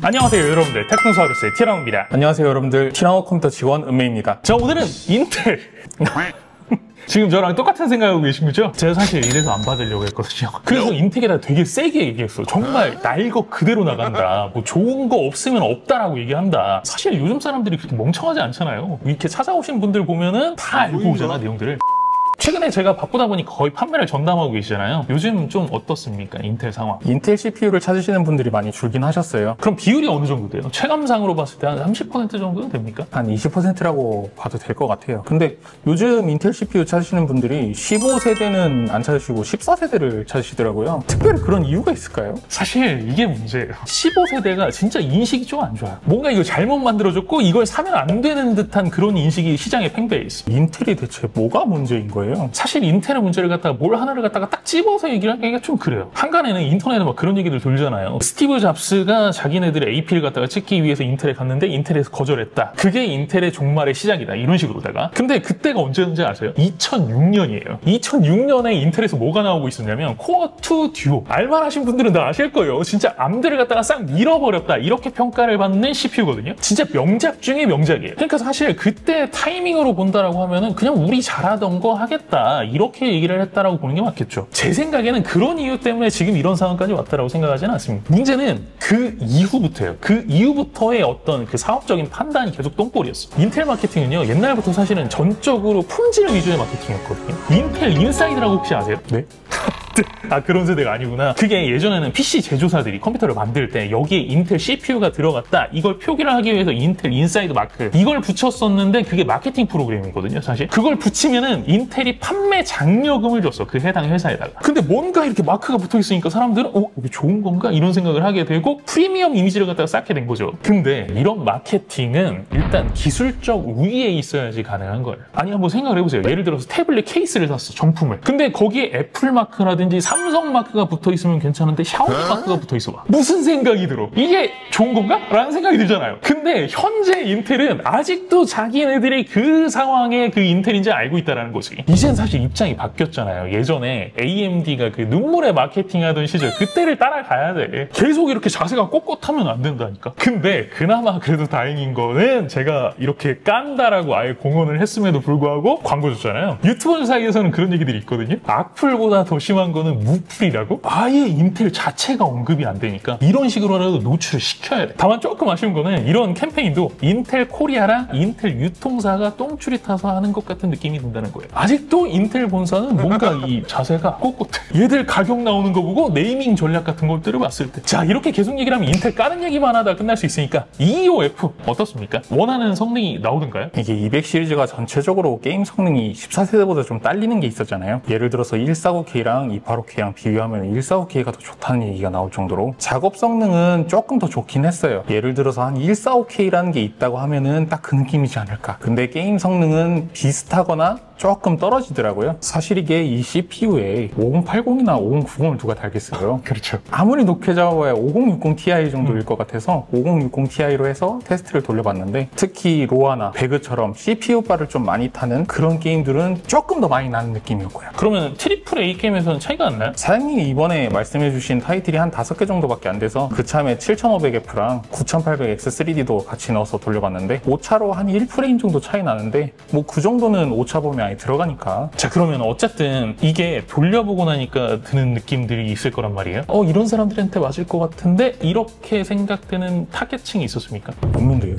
안녕하세요 여러분들, 테크노사우루스의 티라노입니다. 안녕하세요 여러분들, 티라노 컴퓨터 지원 은메입니다. 자, 오늘은 인텔 지금 저랑 똑같은 생각하고 계신 거죠? 제가 사실 이래서 안 받으려고 했거든요. 그래서 인텍에다 되게 세게 얘기했어. 정말 날 거 그대로 나간다. 뭐 좋은 거 없으면 없다라고 얘기한다. 사실 요즘 사람들이 그렇게 멍청하지 않잖아요. 이렇게 찾아오신 분들 보면은 다 알고 오잖아, 내용들을. 최근에 제가 바쁘다 보니까 거의 판매를 전담하고 계시잖아요. 요즘 좀 어떻습니까? 인텔 상황. 인텔 CPU를 찾으시는 분들이 많이 줄긴 하셨어요. 그럼 비율이 어느 정도 돼요? 체감상으로 봤을 때 한 30% 정도는 됩니까? 한 20%라고 봐도 될 것 같아요. 근데 요즘 인텔 CPU 찾으시는 분들이 15세대는 안 찾으시고 14세대를 찾으시더라고요. 특별히 그런 이유가 있을까요? 사실 이게 문제예요. 15세대가 진짜 인식이 좀 안 좋아요. 뭔가 이거 잘못 만들어졌고 이걸 사면 안 되는 듯한 그런 인식이 시장에 팽배해 있어. 인텔이 대체 뭐가 문제인 거예요? 사실 인텔의 문제를 갖다가 뭘 하나를 갖다가 딱 집어서 얘기를 하기가 좀 그래요. 한간에는 인터넷에 막 그런 얘기들 돌잖아요. 스티브 잡스가 자기네들의 AP를 갖다가 찍기 위해서 인텔에 갔는데 인텔에서 거절했다. 그게 인텔의 종말의 시작이다. 이런 식으로다가. 근데 그때가 언제인지 아세요? 2006년이에요. 2006년에 인텔에서 뭐가 나오고 있었냐면 코어2 듀오. 알만하신 분들은 다 아실 거예요. 진짜 암들을 갖다가 싹 밀어버렸다. 이렇게 평가를 받는 CPU거든요. 진짜 명작 중에 명작이에요. 그러니까 사실 그때 타이밍으로 본다라고 하면은 그냥 우리 잘하던 거 하겠다. 이렇게 얘기를 했다라고 보는 게 맞겠죠. 제 생각에는 그런 이유 때문에 지금 이런 상황까지 왔다라고 생각하지는 않습니다. 문제는 그 이후부터예요. 그 이후부터의 어떤 그 사업적인 판단이 계속 똥볼이었어. 인텔 마케팅은요, 옛날부터 사실은 전적으로 품질 위주의 마케팅이었거든요. 인텔 인사이드라고 혹시 아세요? 네? 아, 그런 세대가 아니구나. 그게 예전에는 PC 제조사들이 컴퓨터를 만들 때 여기에 인텔 CPU가 들어갔다. 이걸 표기를 하기 위해서 인텔 인사이드 마크 이걸 붙였었는데 그게 마케팅 프로그램이거든요, 사실. 그걸 붙이면은 인텔이 판매 장려금을 줬어. 그 해당 회사에다가. 근데 뭔가 이렇게 마크가 붙어 있으니까 사람들은 이게 좋은 건가? 이런 생각을 하게 되고 프리미엄 이미지를 갖다가 쌓게 된 거죠. 근데 이런 마케팅은 일단 기술적 우위에 있어야지 가능한 거예요. 아니, 한번 생각을 해보세요. 예를 들어서 태블릿 케이스를 샀어, 정품을. 근데 거기에 애플 마크라든지 삼성 마크가 붙어 있으면 괜찮은데 샤오미 마크가 붙어 있어 봐. 무슨 생각이 들어? 이게 좋은 건가? 라는 생각이 들잖아요. 근데 현재 인텔은 아직도 자기네들이 그 상황에 그 인텔인지 알고 있다는 거지. 이젠 사실 입장이 바뀌었잖아요. 예전에 AMD가 그 눈물의 마케팅 하던 시절 그때를 따라가야 돼. 계속 이렇게 자세가 꼿꼿하면 안 된다니까. 근데 그나마 그래도 다행인 거는 제가 이렇게 깐다라고 아예 공언을 했음에도 불구하고 광고 줬잖아요. 유튜버 사이에서는 그런 얘기들이 있거든요. 악플보다 더 심한 거는 무플이라고? 아예 인텔 자체가 언급이 안 되니까 이런 식으로라도 노출을 시켜야 돼. 다만 조금 아쉬운 거는 이런 캠페인도 인텔 코리아랑 인텔 유통사가 똥줄이 타서 하는 것 같은 느낌이 든다는 거예요. 아직도 인텔 본사는 뭔가 이 자세가 꼿꼿해. 얘들 가격 나오는 거 보고 네이밍 전략 같은 것들을 봤을 때, 자, 이렇게 계속 얘기를 하면 인텔 까는 얘기만 하다 끝날 수 있으니까 EOF 어떻습니까? 원하는 성능이 나오던가요? 이게 200 시리즈가 전체적으로 게임 성능이 14세대보다 좀 딸리는 게 있었잖아요. 예를 들어서 145K랑 285K랑 비교하면 145K가 더 좋다는 얘기가 나올 정도로 작업 성능은 조금 더 좋긴 했어요. 예를 들어서 한 145K라는 게 있다고 하면은 딱 그 느낌이지 않을까. 근데 게임 성능은 비슷하거나 조금 떨어지더라고요. 사실 이게 이 CPU에 5080이나 5090을 누가 달겠어요. 그렇죠. 아무리 높게 잡아야 5060 Ti 정도일 것 같아서 5060 Ti로 해서 테스트를 돌려봤는데, 특히 로아나 배그처럼 CPU바를 좀 많이 타는 그런 게임들은 조금 더 많이 나는 느낌이었고요. 그러면 트리플 A 게임에서는 차이가 안 나요? 사장님이 이번에 말씀해주신 타이틀이 한 5개 정도밖에 안 돼서 그참에 7500F랑 9800X3D도 같이 넣어서 돌려봤는데 오차로 한 1프레임 정도 차이 나는데 뭐 그 정도는 오차 범위 안에 들어가니까. 자, 그러면 어쨌든 이게 돌려보고 나니까 드는 느낌들이 있을 거란 말이에요. 이런 사람들한테 맞을 것 같은데 이렇게 생각되는 타겟층이 있었습니까? 없는데요.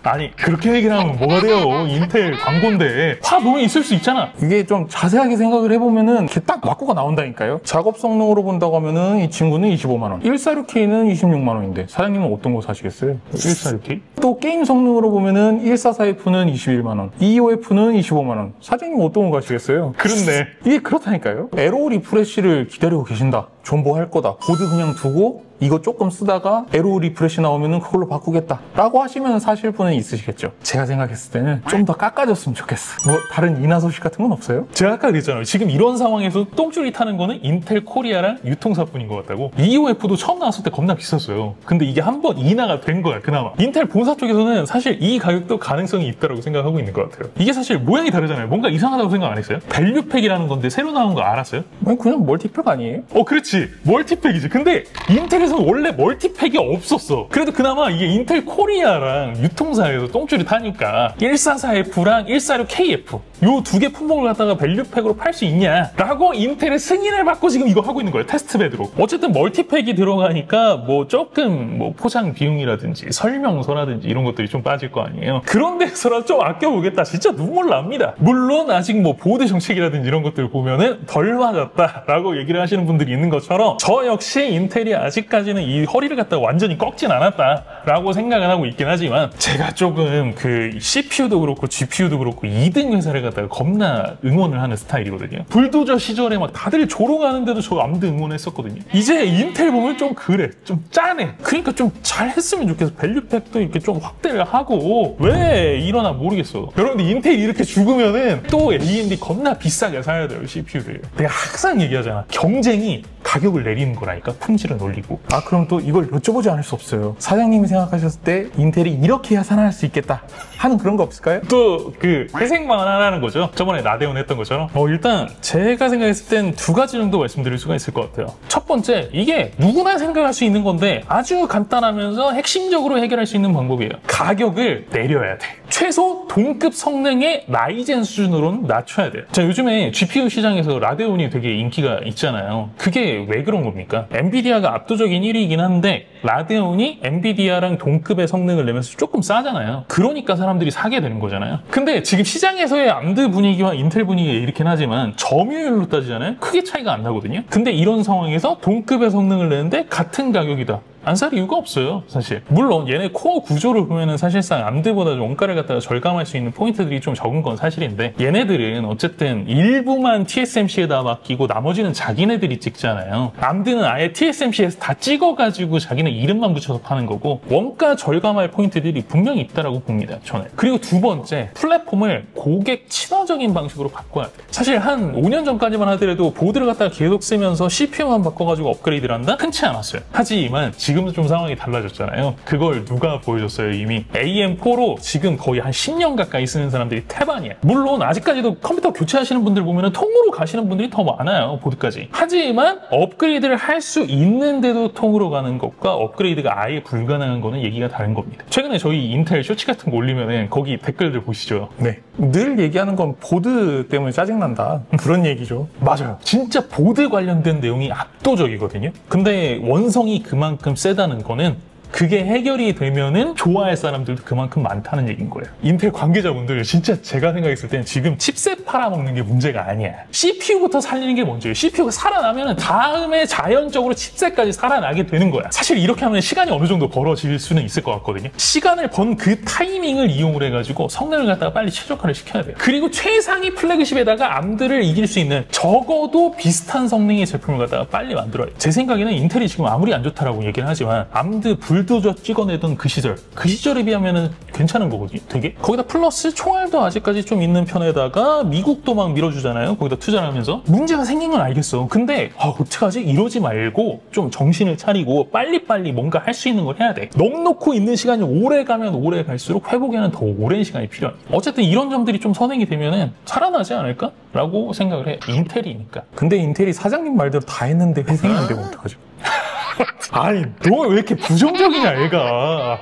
아니, 그렇게 얘기를 하면 뭐가 돼요? 인텔 광고인데 화 보면 있을 수 있잖아. 이게 좀 자세하게 생각을 해보면은 이렇게 딱 맞고가 나온다니까요. 작업 성능으로 본다고 하면은 이 친구는 25만원, 146K는 26만원인데 사장님은 어떤 거 사시겠어요? 146K? 또 게임 성능으로 보면은 144F는 21만원, 225F는 25만원. 사장님은 어떤 거 가시겠어요? 그렇네. 이게 그렇다니까요. 에로 리프레쉬를 기다리고 계신다. 존버 할 거다. 보드 그냥 두고 이거 조금 쓰다가 에로 리프레시 나오면은 그걸로 바꾸겠다 라고 하시면 사실 분은 있으시겠죠. 제가 생각했을 때는 좀 더 깎아줬으면 좋겠어. 뭐 다른 인하 소식 같은 건 없어요? 제가 아까 그랬잖아요. 지금 이런 상황에서 똥줄이 타는 거는 인텔 코리아랑 유통사뿐인 것 같다고. EOF도 처음 나왔을 때 겁나 비쌌어요. 근데 이게 한번 인하가 된 거야, 그나마. 인텔 본사 쪽에서는 사실 이 가격도 가능성이 있다고 생각하고 있는 것 같아요. 이게 사실 모양이 다르잖아요. 뭔가 이상하다고 생각 안 했어요? 밸류팩이라는 건데 새로 나온 거 알았어요? 그냥 멀티팩 아니에요? 그렇지. 멀티팩이지. 근데 인텔에서 시장에서는 원래 멀티팩이 없었어. 그래도 그나마 이게 인텔 코리아랑 유통사에서 똥줄이 타니까 144F랑 146KF 요 두 개 품목을 갖다가 밸류팩으로 팔 수 있냐라고 인텔의 승인을 받고 지금 이거 하고 있는 거예요. 테스트베드로. 어쨌든 멀티팩이 들어가니까 뭐 조금 뭐 포장 비용이라든지 설명서라든지 이런 것들이 좀 빠질 거 아니에요. 그런 데서라도 좀 아껴보겠다. 진짜 눈물 납니다. 물론 아직 뭐 보드 정책이라든지 이런 것들 보면은 덜 맞았다라고 얘기를 하시는 분들이 있는 것처럼 저 역시 인텔이 아직까지는 이 허리를 갖다가 완전히 꺾진 않았다라고 생각은 하고 있긴 하지만 제가 조금 그 CPU도 그렇고 GPU도 그렇고 2등 회사를 갖다가 겁나 응원을 하는 스타일이거든요. 불도저 시절에 막 다들 조롱하는데도 저 암드 응원했었거든요. 이제 인텔 보면 좀 그래. 좀 짠해. 그러니까 좀 잘했으면 좋겠어. 밸류팩도 이렇게 좀 확대를 하고 왜 이러나 모르겠어. 여러분들 인텔이 이렇게 죽으면은 또 AMD 겁나 비싸게 사야 돼요. CPU를. 내가 항상 얘기하잖아. 경쟁이 가격을 내리는 거라니까. 품질은 올리고. 아, 그럼 또 이걸 여쭤보지 않을 수 없어요. 사장님이 생각하셨을 때 인텔이 이렇게 해야 살아날 수 있겠다 하는 그런 거 없을까요? 또 그 회생만 하라는 거죠. 저번에 나대원 했던 것처럼. 일단 제가 생각했을 땐 두 가지 정도 말씀드릴 수가 있을 것 같아요. 첫 번째, 이게 누구나 생각할 수 있는 건데 아주 간단하면서 핵심적으로 해결할 수 있는 방법이에요. 가격을 내려야 돼. 최소 동급 성능의 라이젠 수준으로는 낮춰야 돼요. 자, 요즘에 GPU 시장에서 라데온이 되게 인기가 있잖아요. 그게 왜 그런 겁니까? 엔비디아가 압도적인 1위이긴 한데 라데온이 엔비디아랑 동급의 성능을 내면서 조금 싸잖아요. 그러니까 사람들이 사게 되는 거잖아요. 근데 지금 시장에서의 암드 분위기와 인텔 분위기가 이렇긴 하지만 점유율로 따지잖아요. 크게 차이가 안 나거든요. 근데 이런 상황에서 동급의 성능을 내는데 같은 가격이다. 안 살 이유가 없어요, 사실. 물론 얘네 코어 구조를 보면은 사실상 암드보다 원가를 갖다가 절감할 수 있는 포인트들이 좀 적은 건 사실인데 얘네들은 어쨌든 일부만 TSMC에다 맡기고 나머지는 자기네들이 찍잖아요. 암드는 아예 TSMC에서 다 찍어가지고 자기네 이름만 붙여서 파는 거고 원가 절감할 포인트들이 분명히 있다라고 봅니다, 저는. 그리고 두 번째, 플랫폼을 고객 친화적인 방식으로 바꿔야 돼요. 사실 한 5년 전까지만 하더라도 보드를 갖다가 계속 쓰면서 CPU만 바꿔가지고 업그레이드를 한다? 흔치 않았어요. 하지만 지금은 좀 상황이 달라졌잖아요. 그걸 누가 보여줬어요, 이미. AM4로 지금 거의 한 10년 가까이 쓰는 사람들이 태반이야. 물론 아직까지도 컴퓨터 교체하시는 분들 보면 통으로 가시는 분들이 더 많아요, 보드까지. 하지만 업그레이드를 할 수 있는데도 통으로 가는 것과 업그레이드가 아예 불가능한 거는 얘기가 다른 겁니다. 최근에 저희 인텔 쇼츠 같은 거 올리면은 거기 댓글들 보시죠. 네. 늘 얘기하는 건 보드 때문에 짜증난다. 그런 얘기죠. 맞아요. 진짜 보드 관련된 내용이 압도적이거든요. 근데 원성이 그만큼 세다는 거는 그게 해결이 되면은 좋아할 사람들도 그만큼 많다는 얘기인 거예요. 인텔 관계자분들 진짜 제가 생각했을 땐 지금 칩셋 팔아먹는 게 문제가 아니야. CPU부터 살리는 게 먼저예요. CPU가 살아나면은 다음에 자연적으로 칩셋까지 살아나게 되는 거야. 사실 이렇게 하면 시간이 어느 정도 벌어질 수는 있을 것 같거든요. 시간을 번 그 타이밍을 이용을 해가지고 성능을 갖다가 빨리 최적화를 시켜야 돼요. 그리고 최상위 플래그십에다가 암들을 이길 수 있는 적어도 비슷한 성능의 제품을 갖다가 빨리 만들어야 돼요. 제 생각에는 인텔이 지금 아무리 안 좋다라고 얘기를 하지만 암드 불도저 찍어내던 그 시절에 비하면은 괜찮은 거거든요, 되게. 거기다 플러스 총알도 아직까지 좀 있는 편에다가 미국도 막 밀어주잖아요, 거기다 투자를 하면서. 문제가 생긴 건 알겠어. 근데 어떡하지? 이러지 말고 좀 정신을 차리고 빨리빨리 뭔가 할 수 있는 걸 해야 돼. 넉넉고 있는 시간이 오래 가면 오래 갈수록 회복에는 더 오랜 시간이 필요합니다. 어쨌든 이런 점들이 좀 선행이 되면은 살아나지 않을까? 라고 생각을 해. 인텔이니까. 근데 인텔이 사장님 말대로 다 했는데 회생이 안 되면 어떡하죠? 아니, 너 왜 이렇게 부정적이냐, 얘가.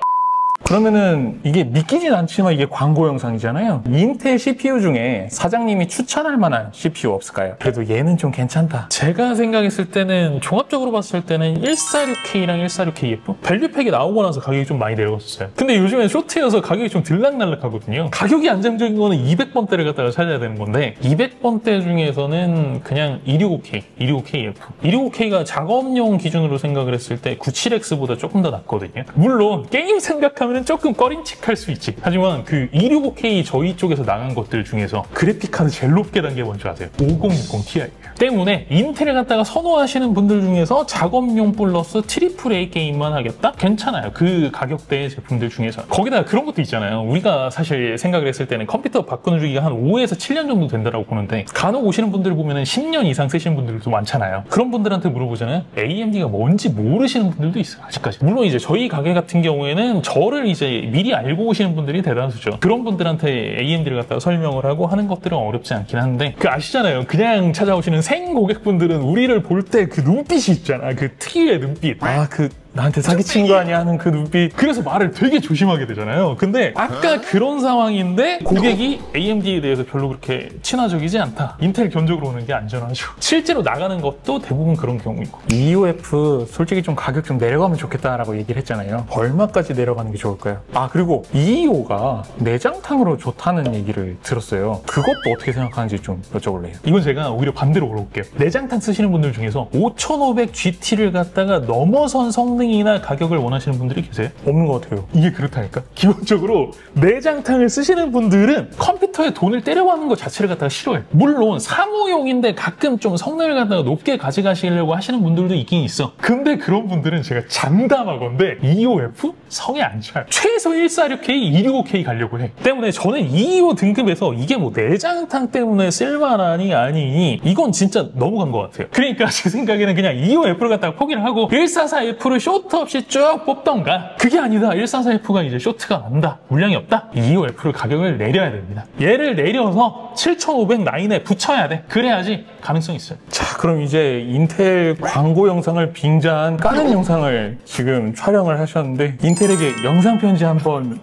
그러면은 이게 믿기진 않지만 이게 광고 영상이잖아요. 인텔 CPU 중에 사장님이 추천할 만한 CPU 없을까요? 그래도 얘는 좀 괜찮다. 제가 생각했을 때는 종합적으로 봤을 때는 146K랑 146KF 밸류팩이 나오고 나서 가격이 좀 많이 내려갔었어요. 근데 요즘엔 쇼트여서 가격이 좀 들락날락하거든요. 가격이 안정적인 거는 200번대를 갖다가 찾아야 되는 건데 200번대 중에서는 그냥 265K, 265KF 265K가 작업용 기준으로 생각을 했을 때 97X보다 조금 더 낫거든요. 물론 게임 생각하면 조금 꺼림칙할 수 있지. 하지만 그 265K 저희 쪽에서 나간 것들 중에서 그래픽카드 제일 높게 단 게 뭔지 아세요? 5060 Ti예요. 때문에 인텔을 갖다가 선호하시는 분들 중에서 작업용 플러스 AAA 게임만 하겠다? 괜찮아요. 그 가격대의 제품들 중에서. 거기다가 그런 것도 있잖아요. 우리가 사실 생각을 했을 때는 컴퓨터 바꾸는 주기가 한 5에서 7년 정도 된다고 보는데 간혹 오시는 분들 보면은 10년 이상 쓰시는 분들도 많잖아요. 그런 분들한테 물어보잖아요. AMD가 뭔지 모르시는 분들도 있어요, 아직까지. 물론 이제 저희 가게 같은 경우에는 저를 이제 미리 알고 오시는 분들이 대다수죠. 그런 분들한테 AMD를 갖다가 설명을 하고 하는 것들은 어렵지 않긴 한데 그 아시잖아요. 그냥 찾아오시는 생 고객분들은 우리를 볼 때 그 눈빛이 있잖아. 그 특유의 눈빛. 아, 그 나한테 사기친 거 아니야 하는 그 눈빛. 그래서 말을 되게 조심하게 되잖아요. 근데 아까 그런 상황인데 고객이 AMD에 대해서 별로 그렇게 친화적이지 않다. 인텔 견적으로 오는 게 안전하죠. 실제로 나가는 것도 대부분 그런 경우이고. EOF 솔직히 좀 가격 좀 내려가면 좋겠다라고 얘기를 했잖아요. 얼마까지 내려가는 게 좋을까요? 아, 그리고 EO가 내장탕으로 좋다는 얘기를 들었어요. 그것도 어떻게 생각하는지 좀 여쭤볼래요. 이건 제가 오히려 반대로 물어볼게요. 내장탄 쓰시는 분들 중에서 5500 GT를 갖다가 넘어선 성능이나 가격을 원하시는 분들이 계세요? 없는 것 같아요. 이게 그렇다니까? 기본적으로 내장탕을 쓰시는 분들은 컴퓨터에 돈을 때려박는 것 자체를 갖다가 싫어해요. 물론 사무용인데 가끔 좀 성능을 갖다가 높게 가져가시려고 하시는 분들도 있긴 있어. 근데 그런 분들은 제가 장담하건대 EOF 성에 안 차요. 최소 146K, 265K 가려고 해. 때문에 저는 225 등급에서 이게 뭐 내장탕 때문에 쓸만하니 아니니 이건 진짜 넘어간 것 같아요. 그러니까 제 생각에는 그냥 225F를 갖다가 포기를 하고 144F를 쇼트 없이 쭉 뽑던가. 그게 아니다. 144F가 이제 쇼트가 난다. 물량이 없다. 225F를 가격을 내려야 됩니다. 얘를 내려서 7500 라인에 붙여야 돼. 그래야지 가능성이 있어요. 자, 그럼 이제 인텔 광고 영상을 빙자한 까는 영상을 지금 촬영을 하셨는데 인텔에게 영상 편지 한번.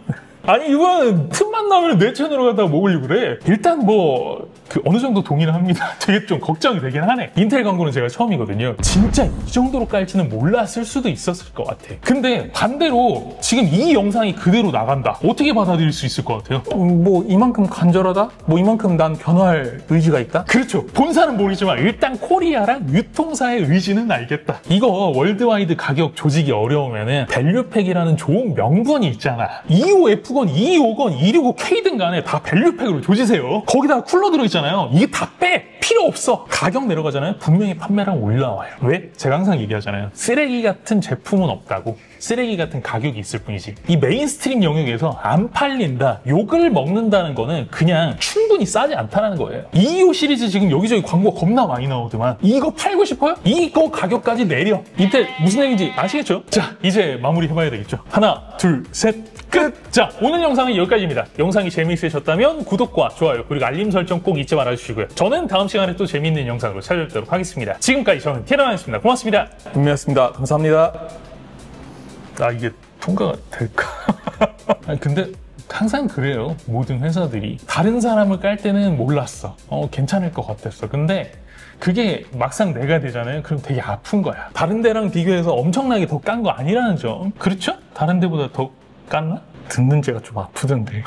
아니 이건 틈만 나면 내 채널로 갖다가 먹으려고 그래. 일단 뭐 어느 정도 동의를 합니다. 되게 좀 걱정이 되긴 하네. 인텔 광고는 제가 처음이거든요. 진짜 이 정도로 깔지는 몰랐을 수도 있었을 것 같아. 근데 반대로 지금 이 영상이 그대로 나간다. 어떻게 받아들일 수 있을 것 같아요? 뭐 이만큼 간절하다? 뭐 이만큼 난 변화할 의지가 있다? 그렇죠. 본사는 모르지만 일단 코리아랑 유통사의 의지는 알겠다. 이거 월드와이드 가격 조직이 어려우면은 밸류팩이라는 좋은 명분이 있잖아. 225F건 225건 265K든 간에 다 밸류팩으로 조지세요. 거기다가 쿨러 들어있잖아요. 이게 다 빼! 필요 없어! 가격 내려가잖아요. 분명히 판매량 올라와요. 왜? 제가 항상 얘기하잖아요. 쓰레기 같은 제품은 없다고. 쓰레기 같은 가격이 있을 뿐이지. 이 메인스트림 영역에서 안 팔린다, 욕을 먹는다는 거는 그냥 충분히 싸지 않다는 거예요. 225 시리즈 지금 여기저기 광고 겁나 많이 나오더만 이거 팔고 싶어요? 이거 가격까지 내려. 인텔 무슨 얘기인지 아시겠죠? 자, 이제 마무리 해봐야 되겠죠. 하나, 둘, 셋, 끝! 자, 오늘 영상은 여기까지입니다. 영상이 재미있으셨다면 구독과 좋아요 그리고 알림 설정 꼭 잊지 말아주시고요. 저는 다음 시간에 또 재미있는 영상으로 찾아뵙도록 하겠습니다. 지금까지 저는 티라노였습니다. 고맙습니다. 분명했습니다. 감사합니다. 아, 이게 통과가 될까? 아니, 근데 항상 그래요. 모든 회사들이. 다른 사람을 깔 때는 몰랐어. 괜찮을 것 같았어. 근데 그게 막상 내가 되잖아요. 그럼 되게 아픈 거야. 다른 데랑 비교해서 엄청나게 더 깐 거 아니라는 점. 그렇죠? 다른 데보다 더 깠나? 듣는 제가 좀 아프던데.